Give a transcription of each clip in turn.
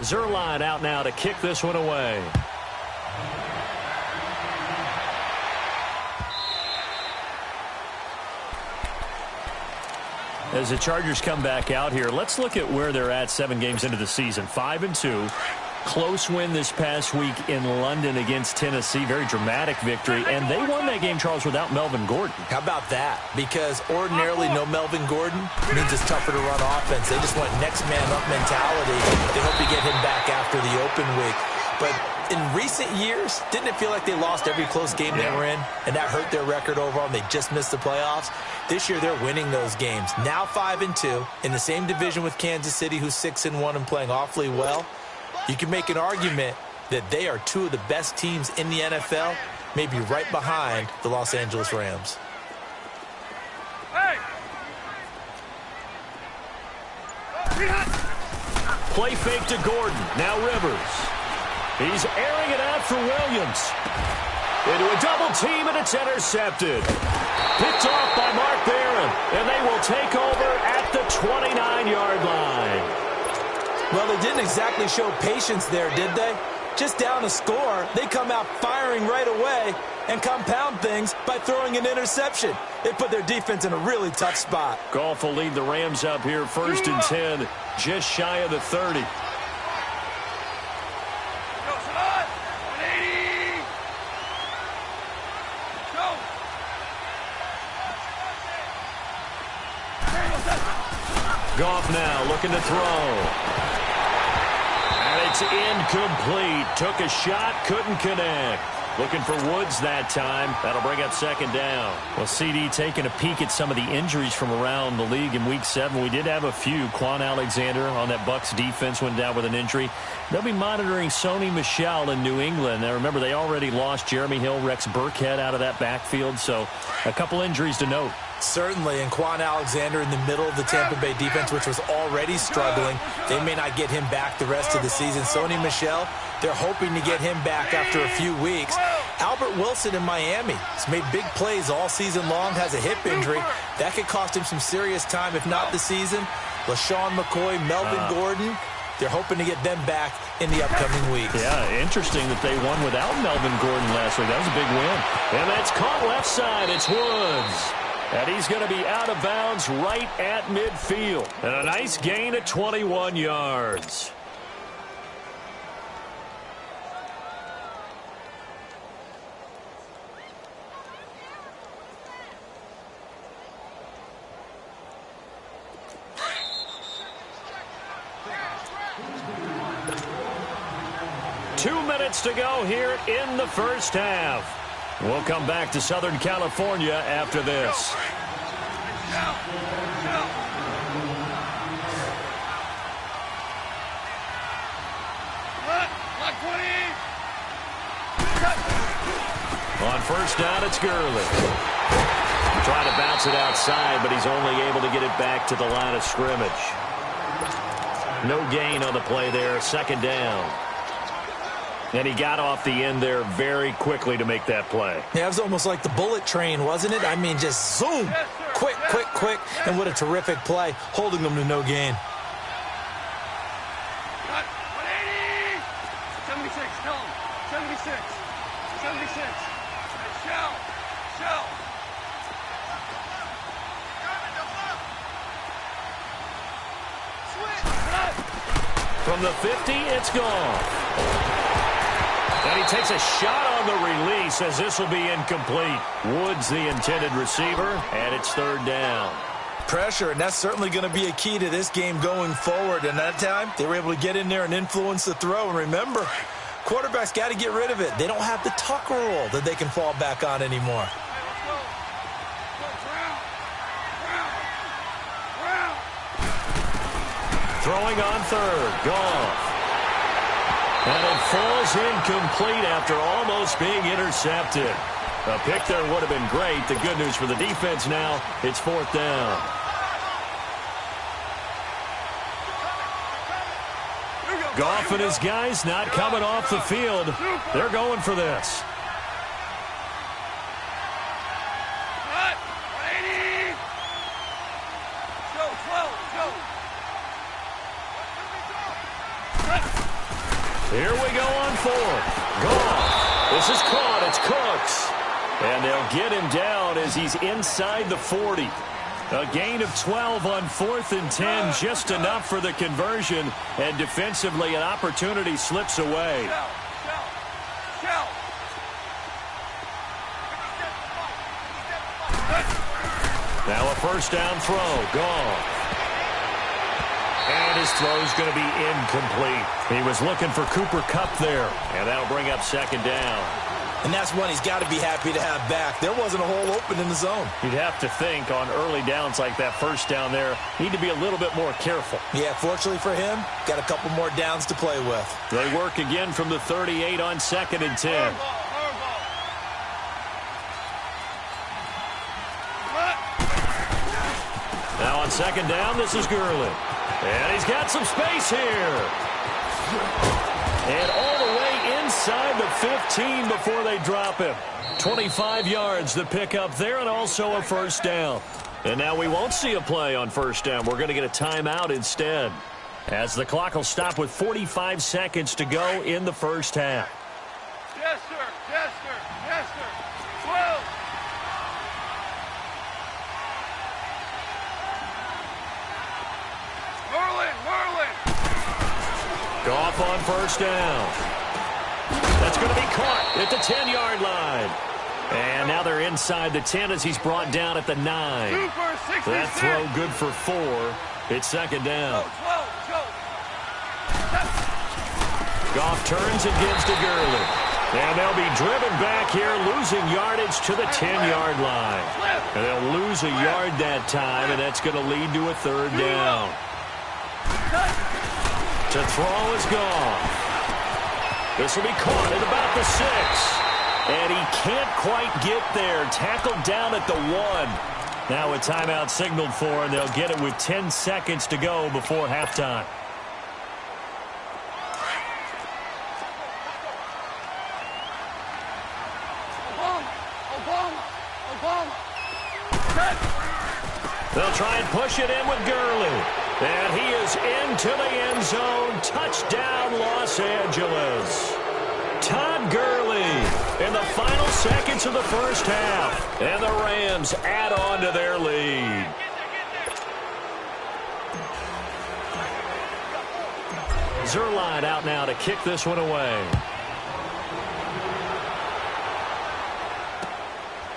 Zerline out now to kick this one away. As the Chargers come back out here, let's look at where they're at 7 games into the season. 5-2. Close win this past week in London against Tennessee. Very dramatic victory. And they won that game, Charles, without Melvin Gordon. How about that? Because ordinarily no Melvin Gordon means it's tougher to run offense. They just want next man up mentality. They hope to get him back after the open week. But in recent years, didn't it feel like they lost every close game they were in? And that hurt their record overall, and they just missed the playoffs? This year, they're winning those games. Now 5-2, in the same division with Kansas City, who's 6-1 and playing awfully well. You can make an argument that they are 2 of the best teams in the NFL, maybe right behind the Los Angeles Rams. Play fake to Gordon. Now Rivers. He's airing it out for Williams. Into a double team, and it's intercepted. Picked off by Mark Barron, and they will take over at the 29-yard line. Well, they didn't exactly show patience there, did they? Just down a score, they come out firing right away and compound things by throwing an interception. They put their defense in a really tough spot. Goff will lead the Rams up here 1st and 10, just shy of the 30. Goff now looking to throw. And it's incomplete. Took a shot, couldn't connect. Looking for Woods that time. That'll bring up 2nd down. Well, CD taking a peek at some of the injuries from around the league in Week 7. We did have a few. Quan Alexander on that Bucs defense went down with an injury. They'll be monitoring Sony Michel in New England. Now, remember, they already lost Jeremy Hill, Rex Burkhead out of that backfield. So a couple injuries to note. Certainly, and Quan Alexander in the middle of the Tampa Bay defense, which was already struggling. They may not get him back the rest of the season. Sony Michel, they're hoping to get him back after a few weeks. Albert Wilson in Miami has made big plays all season long, has a hip injury. That could cost him some serious time, if not the season. LaShawn McCoy, Melvin Gordon, they're hoping to get them back in the upcoming weeks. Yeah, interesting that they won without Melvin Gordon last week. That was a big win. And that's caught left side. It's Woods. And he's going to be out of bounds right at midfield. And a nice gain of 21 yards. Two minutes to go here in the first half. We'll come back to Southern California after this. On 1st down, it's Gurley. Trying to bounce it outside, but he's only able to get it back to the line of scrimmage. No gain on the play there. 2nd down. And he got off the end there very quickly to make that play. Yeah, it was almost like the bullet train, wasn't it? I mean, just zoom. Quick, quick, quick. And what a terrific play, holding them to no gain. 76, tell him. 76. 76. Shell. From the 50, it's gone. And he takes a shot on the release as this will be incomplete. Woods the intended receiver, and it's 3rd down. Pressure, and that's certainly going to be a key to this game going forward. And that time, they were able to get in there and influence the throw. And remember, quarterbacks got to get rid of it. They don't have the tuck rule that they can fall back on anymore. Throwing on 3rd, Goff. And it falls incomplete after almost being intercepted. A pick there would have been great. The good news for the defense now, it's 4th down. Goff and his guys not coming off the field. They're going for this. Here we go on fourth. Goff. This is caught. It's Cooks. And they'll get him down as he's inside the 40. A gain of 12 on 4th and 10, just enough for the conversion. And defensively, an opportunity slips away. Now a first down throw. Goff. And his throw's going to be incomplete. He was looking for Cooper Kupp there. And that'll bring up second down. And that's one he's got to be happy to have back. There wasn't a hole open in the zone. You'd have to think on early downs like that first down there, need to be a little bit more careful. Yeah, fortunately for him, got a couple more downs to play with. They work again from the 38 on 2nd and 10. Now on 2nd down, this is Gurley. And he's got some space here. And all the way inside the 15 before they drop him. 25 yards the pick up there, and also a first down. And now we won't see a play on first down. We're going to get a timeout instead, as the clock will stop with 45 seconds to go in the first half. Yes, sir. Yes, sir. Yes, sir. 12. Merlin. Goff on first down. That's going to be caught at the 10-yard line. And now they're inside the 10 as he's brought down at the 9. That throw good for 4. It's second down. Goff turns and gives to Gurley. And they'll be driven back here, losing yardage to the 10-yard line. And they'll lose a yard that time, and that's going to lead to a third down. To throw is Goff. This will be caught at about the 6. And he can't quite get there. Tackled down at the 1. Now a timeout signaled for, and they'll get it with 10 seconds to go before halftime. Obama. They'll try and push it in with Gurley. And he is into the end zone. Touchdown, Los Angeles. Todd Gurley in the final seconds of the first half. And the Rams add on to their lead. Zerline out now to kick this one away.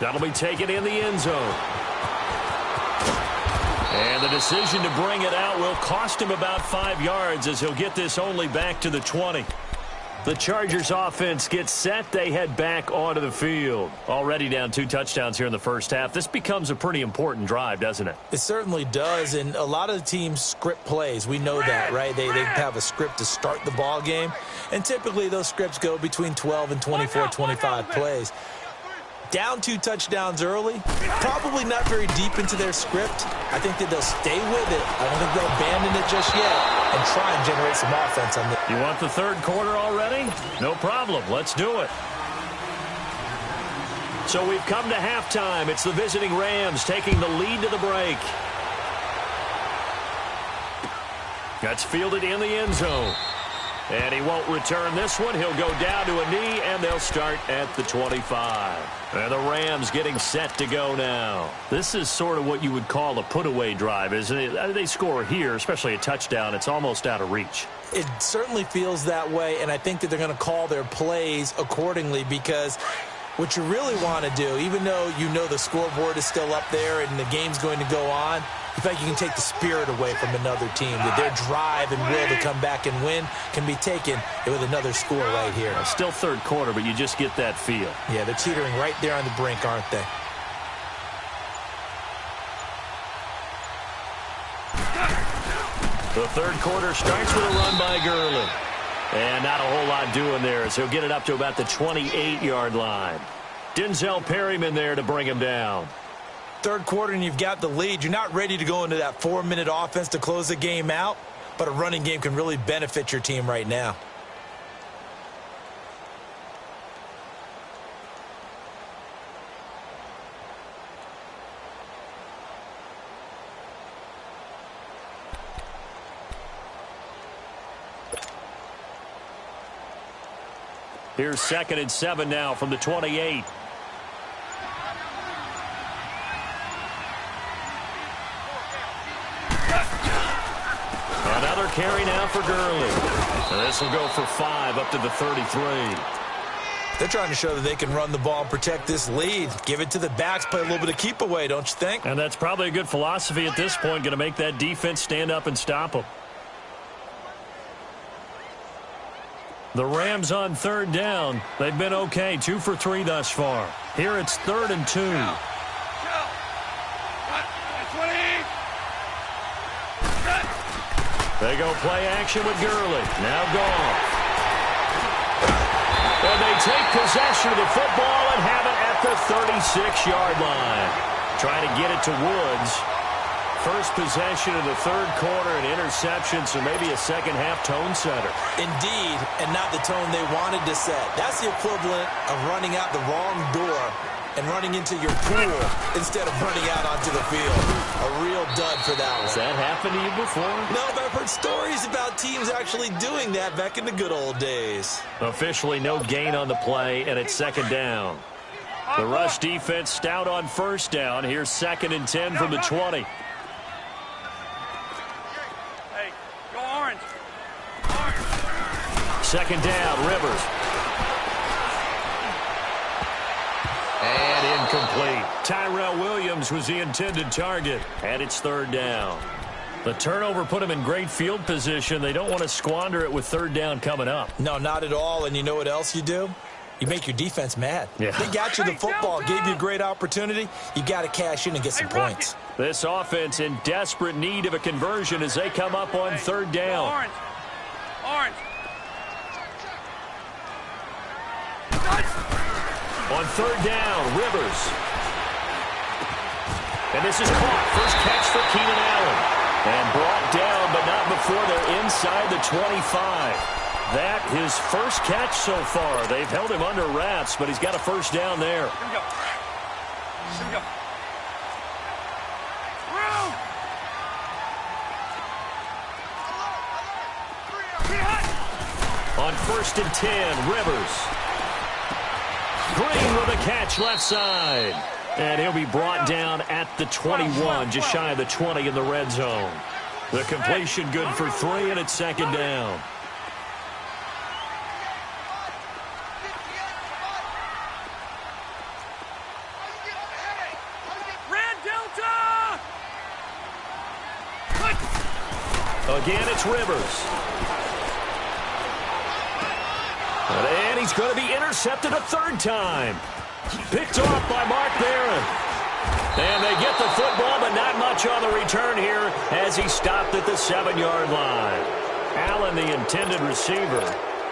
That'll be taken in the end zone. And the decision to bring it out will cost him about 5 yards as he'll get this only back to the 20. The Chargers offense gets set. They head back onto the field. Already down 2 touchdowns here in the first half. This becomes a pretty important drive, doesn't it? It certainly does, and a lot of the teams script plays. We know that, right? They have a script to start the ball game, and typically those scripts go between 12 and 24, 25 plays. Down 2 touchdowns early, probably not very deep into their script. I think that they'll stay with it. I don't think they'll abandon it just yet and try and generate some offense on this. You want the third quarter already? No problem. Let's do it. So we've come to halftime. It's the visiting Rams taking the lead to the break. That's fielded in the end zone. And he won't return this one. He'll go down to a knee, and they'll start at the 25. And the Rams getting set to go now. This is sort of what you would call a put-away drive, isn't it? They score here, especially a touchdown. It's almost out of reach. It certainly feels that way, and I think that they're going to call their plays accordingly because what you really want to do, even though you know the scoreboard is still up there and the game's going to go on, in fact, you can take the spirit away from another team, that their drive and will to come back and win can be taken with another score right here. Still third quarter, but you just get that feel. Yeah, they're teetering right there on the brink, aren't they? The third quarter starts with a run by Gurley. And not a whole lot doing there as he'll get it up to about the 28-yard line. Denzel Perryman there to bring him down. Third quarter and you've got the lead. You're not ready to go into that 4-minute offense to close the game out, but a running game can really benefit your team right now. Here's 2nd and 7 now from the 28. Another carry now for Gurley. And this will go for 5 up to the 33. They're trying to show that they can run the ball and protect this lead. Give it to the backs, play a little bit of keep away, don't you think? And that's probably a good philosophy at this point, going to make that defense stand up and stop them. The Rams on 3rd down. They've been okay, 2 for 3 thus far. Here it's 3rd and 2. They go play action with Gurley. Now Goff. And they take possession of the football and have it at the 36-yard line. Trying to get it to Woods. First possession of the 3rd quarter, an interception, so maybe a second-half tone setter. Indeed, and not the tone they wanted to set. That's the equivalent of running out the wrong door and running into your pool instead of running out onto the field. A real dud for that one. Has that happened to you before? No, but I've heard stories about teams actually doing that back in the good old days. Officially no gain on the play, and it's 2nd down. The rush defense stout on 1st down. Here's 2nd and 10 from the 20. Hey, go orange. 2nd down, Rivers. And incomplete. Tyrell Williams was the intended target, and it's 3rd down. The turnover put him in great field position. They don't want to squander it with 3rd down coming up. No, not at all. And you know what else you do? You make your defense mad. Yeah. They got you the football, gave you a great opportunity. You got to cash in and get some points. This offense in desperate need of a conversion as they come up on 3rd down. Orange. Orange. On 3rd down, Rivers. And this is caught. First catch for Keenan Allen. And brought down, but not before they're inside the 25. That his first catch so far. They've held him under wraps, but he's got a 1st down there. Here we go. Here we go. On 1st and 10, Rivers. Green with a catch left side. And he'll be brought down at the 21, just shy of the 20 in the red zone. The completion good for 3, and it's 2nd down. Red Delta! Again, it's Rivers. And he's going to be intercepted a 3rd time. Picked off by Mark Barron. And they get the football, but not much on the return here as he stopped at the 7-yard line. Allen, the intended receiver,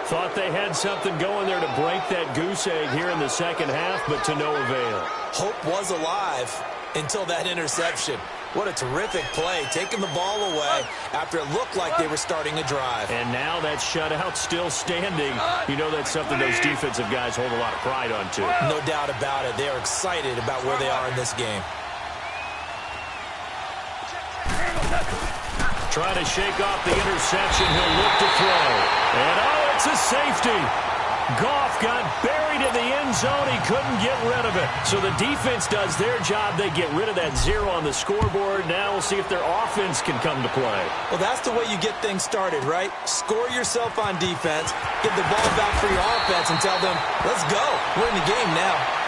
thought they had something going there to break that goose egg here in the 2nd half, but to no avail. Hope was alive until that interception. What a terrific play, taking the ball away after it looked like they were starting a drive. And now that shutout still standing. You know that's something those defensive guys hold a lot of pride on, too. No doubt about it. They are excited about where they are in this game. Trying to shake off the interception. He'll look to throw. And, oh, it's a safety. Goff got buried in the end zone. He couldn't get rid of it. So the defense does their job. They get rid of that 0 on the scoreboard. Now we'll see if their offense can come to play. Well, that's the way you get things started, right? Score yourself on defense, get the ball back for your offense, and tell them, let's go. We're in the game now.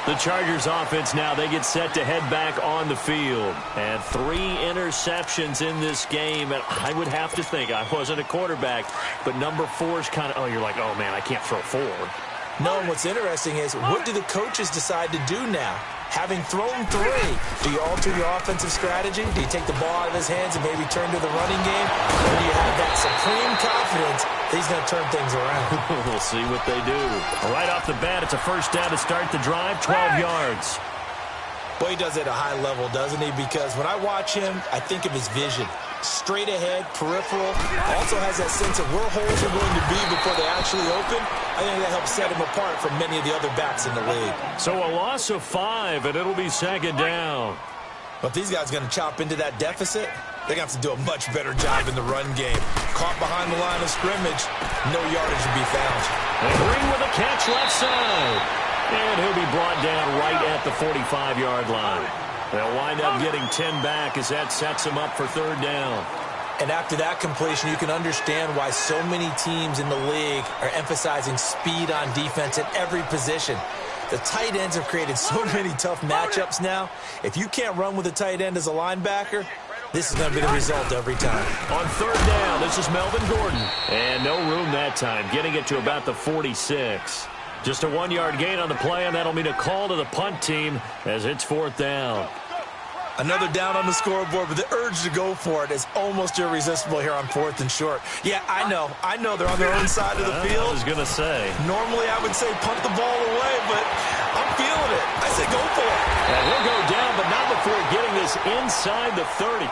The Chargers offense now, they get set to head back on the field. And 3 interceptions in this game. And I would have to think, I wasn't a quarterback, but number 4 is kind of, oh, you're like, oh, man, I can't throw 4. No, and what's interesting is, what do the coaches decide to do now? Having thrown 3, do you alter your offensive strategy? Do you take the ball out of his hands and maybe turn to the running game? Or do you have that supreme confidence that he's going to turn things around? We'll see what they do. Right off the bat, it's a 1st down to start the drive, 12 yards. Boy, he does it at a high level, doesn't he? Because when I watch him, I think of his vision. Straight ahead, peripheral. Also has that sense of where holes are going to be before they actually open. I think that helps set him apart from many of the other backs in the league. So a loss of 5, and it'll be 2nd down. But these guys going to chop into that deficit? They're going to have to do a much better job in the run game. Caught behind the line of scrimmage, no yardage to be found. And Green with a catch left side. And he'll be brought down right at the 45-yard line. They'll wind up getting 10 back as that sets them up for third down. And after that completion, you can understand why so many teams in the league are emphasizing speed on defense at every position. The tight ends have created so many tough matchups now. If you can't run with a tight end as a linebacker, this is going to be the result every time. On third down, this is Melvin Gordon. And no room that time, getting it to about the 46. Just a 1-yard gain on the play, and that'll mean a call to the punt team as it's fourth down. Another down on the scoreboard, but the urge to go for it is almost irresistible here on 4th and short. Yeah, I know they're on their own side of the field. I was going to say. Normally I would say punt the ball away, but I'm feeling it. I say go for it. And he'll go down, but not before getting this inside the 30.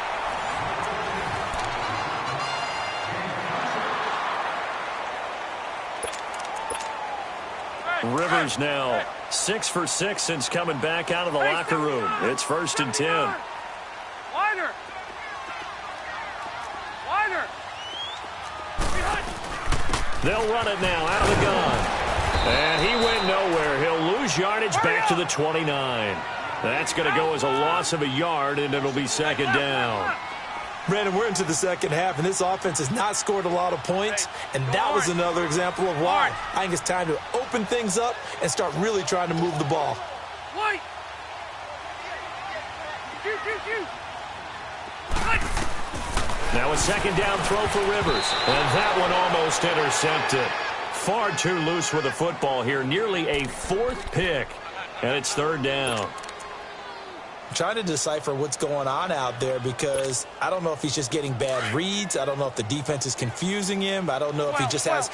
Rivers now 6 for 6 since coming back out of the locker room. It's 1st and 10. Wider. They'll run it now out of the gun. And he went nowhere. He'll lose yardage back to the 29. That's going to go as a loss of a yard, and it'll be second down. Brandon, we're into the second half, and this offense has not scored a lot of points, and that was another example of why. I think it's time to open things up and start really trying to move the ball. Now a second down throw for Rivers, and that one almost intercepted. Far too loose with the football here, nearly a 4th pick, and it's third down. I'm trying to decipher what's going on out there because I don't know if he's just getting bad reads. I don't know if the defense is confusing him. I don't know if he just has,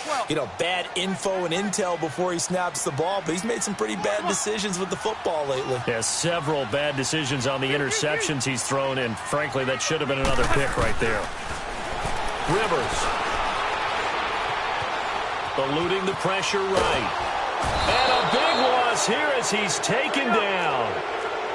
bad info and intel before he snaps the ball. But he's made some pretty bad decisions with the football lately. Yeah, several bad decisions on the interceptions he's thrown in. Frankly, that should have been another pick right there. Rivers. Eluding the pressure right. And a big loss here as he's taken down.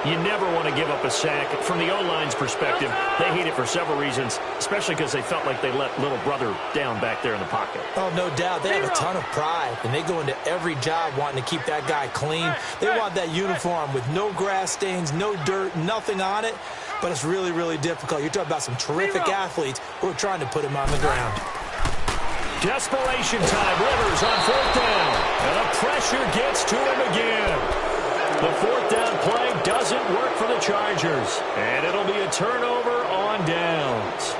You never want to give up a sack. From the O-line's perspective, they hate it for several reasons, especially because they felt like they let little brother down back there in the pocket. Oh, no doubt. They have a ton of pride, and they go into every job wanting to keep that guy clean. They want that uniform with no grass stains, no dirt, nothing on it, but it's really, really difficult. You're talking about some terrific athletes who are trying to put him on the ground. Desperation time. Rivers on fourth down, and the pressure gets to him again. The fourth down play doesn't work for the Chargers, and it'll be a turnover on downs.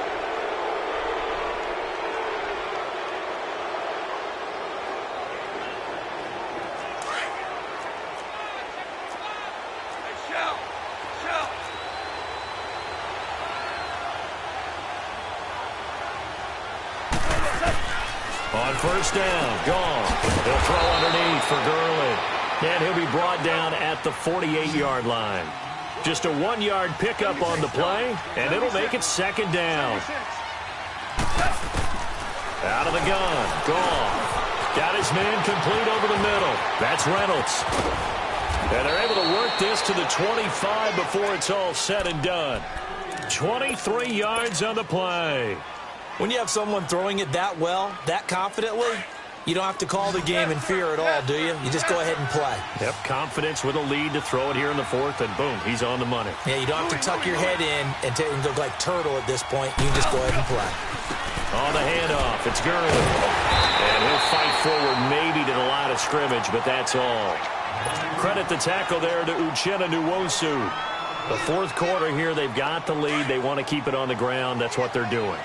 On first down, gone. He'll throw underneath for Gurley. And he'll be brought down at the 48-yard line. Just a 1-yard pickup on the play, and it'll make it second down. Out of the gun, gone. Got his man complete over the middle. That's Reynolds. And they're able to work this to the 25 before it's all said and done. 23 yards on the play. When you have someone throwing it that well, that confidently, you don't have to call the game in fear at all, do you? You just go ahead and play. Yep, confidence with a lead to throw it here in the fourth, and boom, he's on the money. Yeah, you don't have to tuck your head in and go like turtle at this point. You can just go ahead and play. On the handoff, it's Gurley. And he'll fight forward maybe to the line of scrimmage, but that's all. Credit the tackle there to Uchenna Nwosu. The fourth quarter here, they've got the lead. They want to keep it on the ground. That's what they're doing.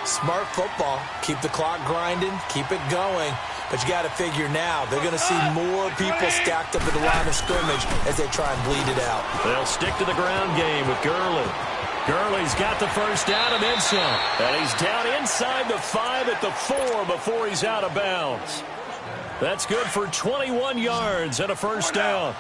Smart football. Keep the clock grinding. Keep it going. But you got to figure now, they're going to see more people stacked up at the line of scrimmage as they try and bleed it out. They'll stick to the ground game with Gurley. Gurley's got the first down and then some. And he's down inside the 5 at the 4 before he's out of bounds. That's good for 21 yards and a first down.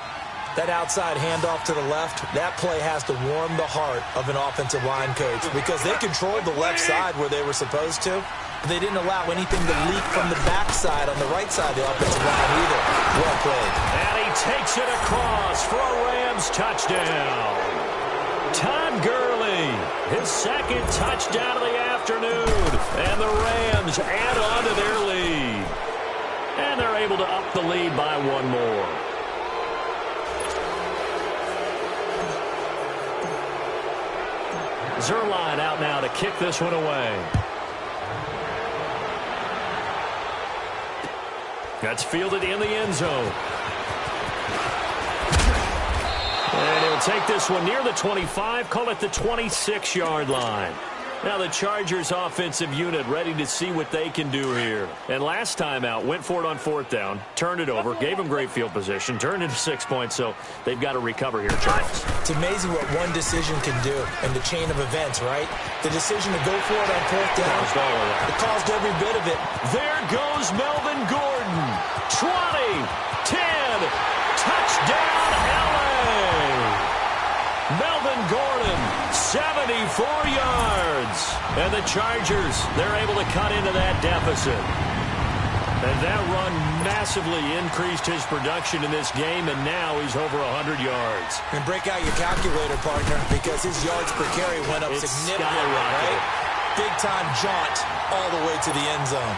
That outside handoff to the left, that play has to warm the heart of an offensive line coach because they controlled the left side where they were supposed to, but they didn't allow anything to leak from the backside on the right side of the offensive line either. Well played. And he takes it across for a Rams touchdown. Todd Gurley, his second touchdown of the afternoon. And the Rams add on to their lead. And they're able to up the lead by one more. Zerline out now to kick this one away. That's fielded in the end zone. And he'll take this one near the 25, call it the 26-yard line. Now the Chargers offensive unit ready to see what they can do here. And last time out, went for it on fourth down, turned it over, gave them great field position, turned into 6 points, so they've got to recover here, Charles. It's amazing what one decision can do in the chain of events, right? The decision to go for it on fourth down, it caused every bit of it. There goes Melvin Gordon. 20, 10, touchdown, LA! Melvin Gordon, 74 yards. And the Chargers, they're able to cut into that deficit. And that run massively increased his production in this game, and now he's over 100 yards. And break out your calculator, partner, because his yards per carry went up significantly, right? Big-time jaunt all the way to the end zone.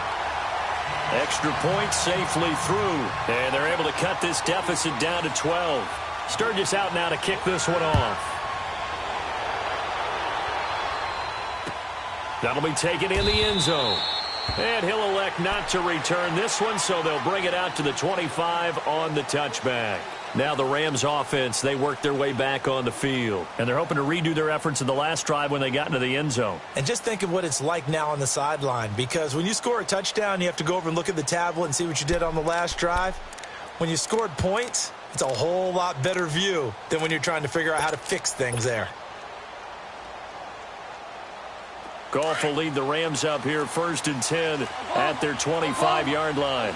Extra point safely through, and they're able to cut this deficit down to 12. Sturgis out now to kick this one off. That'll be taken in the end zone. And he'll elect not to return this one, so they'll bring it out to the 25 on the touchback. Now the Rams offense, they work their way back on the field. And they're hoping to redo their efforts in the last drive when they got into the end zone. And just think of what it's like now on the sideline, because when you score a touchdown, you have to go over and look at the tablet and see what you did on the last drive. When you scored points, it's a whole lot better view than when you're trying to figure out how to fix things there. Goff will lead the Rams up here, 1st and 10 at their 25-yard line.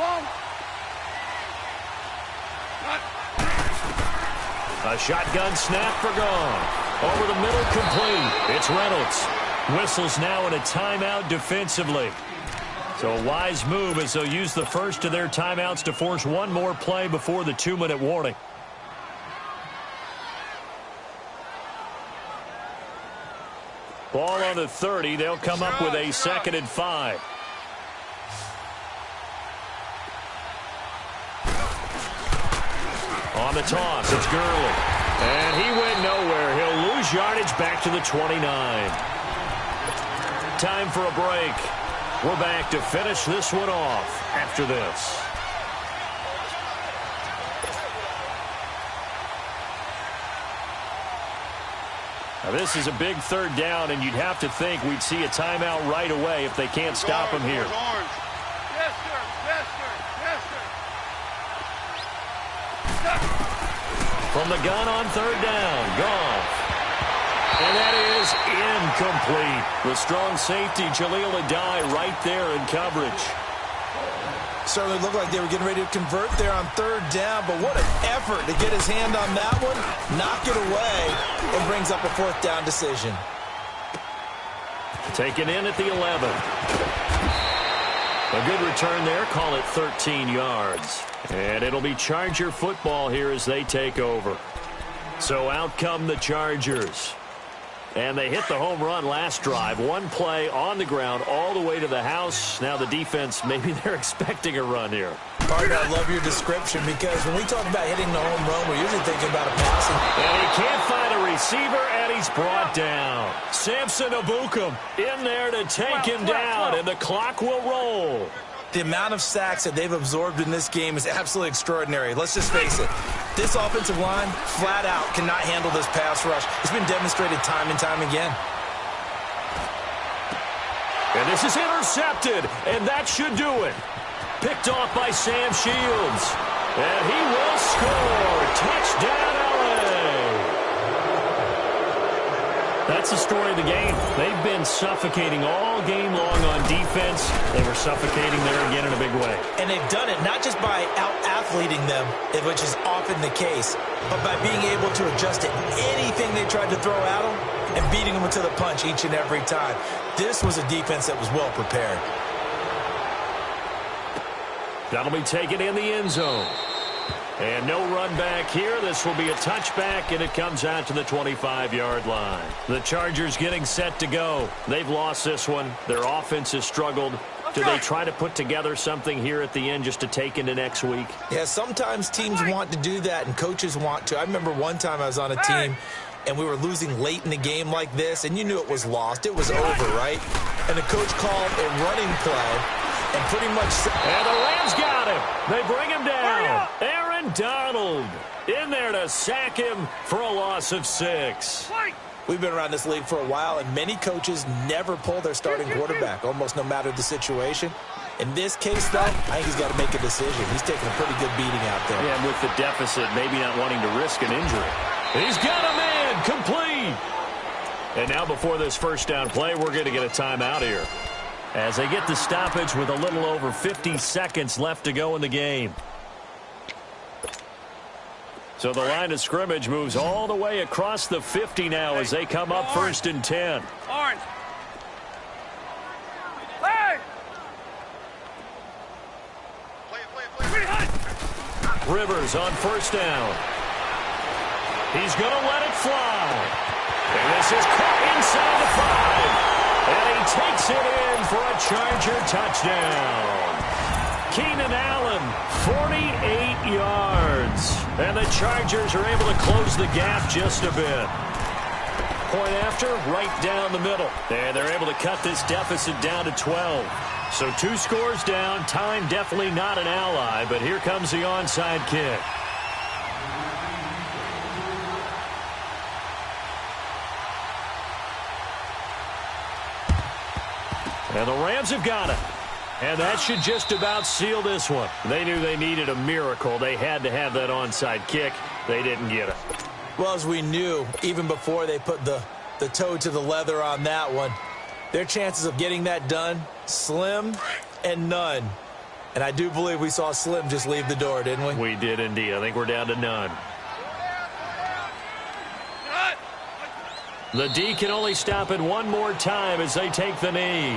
A shotgun snap for Goff. Over the middle, complete. It's Reynolds. Whistles now in a timeout defensively. So a wise move as they'll use the first of their timeouts to force one more play before the 2-minute warning. Ball on the 30. They'll come up with a 2nd and 5. On the toss, it's Gurley. And he went nowhere. He'll lose yardage back to the 29. Time for a break. We're back to finish this one off after this. Now this is a big 3rd down, and you'd have to think we'd see a timeout right away if they can't stop him here. Yes, sir. Yes, sir. Yes, sir. From the gun on 3rd down, Goff. And that is incomplete. The strong safety, Jaleel Adai, right there in coverage. Certainly looked like they were getting ready to convert there on 3rd down, but what an effort to get his hand on that one, knock it away, and brings up a 4th down decision. Taken in at the 11. A good return there, call it 13 yards. And it'll be Charger football here as they take over. So out come the Chargers. And they hit the home run last drive. One play on the ground all the way to the house. Now the defense, maybe they're expecting a run here. Partner, I love your description, because when we talk about hitting the home run, we're usually thinking about a passing. And he can't find a receiver, and he's brought down. Samson Ebukam in there to take him down, and the clock will roll. The amount of sacks that they've absorbed in this game is absolutely extraordinary. Let's just face it. This offensive line, flat out, cannot handle this pass rush. It's been demonstrated time and time again. And this is intercepted, and that should do it. Picked off by Sam Shields. And he will score. Touchdown, LA. That's the story of the game. They've been suffocating all game long on defense. They were suffocating there again in a big way. And they've done it not just by out-athleting them, which is often the case, but by being able to adjust to anything they tried to throw at them and beating them to the punch each and every time. This was a defense that was well prepared. That'll be taken in the end zone. And no run back here. This will be a touchback, and it comes out to the 25-yard line. The Chargers getting set to go. They've lost this one. Their offense has struggled. Do they try to put together something here at the end just to take into next week? Yeah, sometimes teams want to do that, and coaches want to. I remember one time I was on a team, and we were losing late in the game like this, and you knew it was lost. It was over, right? And the coach called a running play and pretty much said... And the Rams got him. They bring him down. Aaron Donald in there to sack him for a loss of 6. We've been around this league for a while, and many coaches never pull their starting quarterback, almost no matter the situation. In this case, though, I think he's got to make a decision. He's taking a pretty good beating out there. Yeah, and with the deficit, maybe not wanting to risk an injury. He's got a man complete. And now before this first down play, we're going to get a timeout here, as they get the stoppage with a little over 50 seconds left to go in the game. So the line of scrimmage moves all the way across the 50 now as they come up 1st and 10. Orange. Play. Rivers on 1st down. He's going to let it fly. And this is caught inside the 5. And he takes it in for a Charger touchdown. Keenan Allen, 48 yards. And the Chargers are able to close the gap just a bit. Point after, right down the middle. And they're able to cut this deficit down to 12. So 2 scores down. Time definitely not an ally, but here comes the onside kick. And the Rams have got it. And that should just about seal this one. They knew they needed a miracle. They had to have that onside kick. They didn't get it. Well, as we knew, even before they put the toe to the leather on that one, their chances of getting that done, slim and none. And I do believe we saw Slim just leave the door, didn't we? We did indeed. I think we're down to none. The D can only stop it one more time as they take the knee.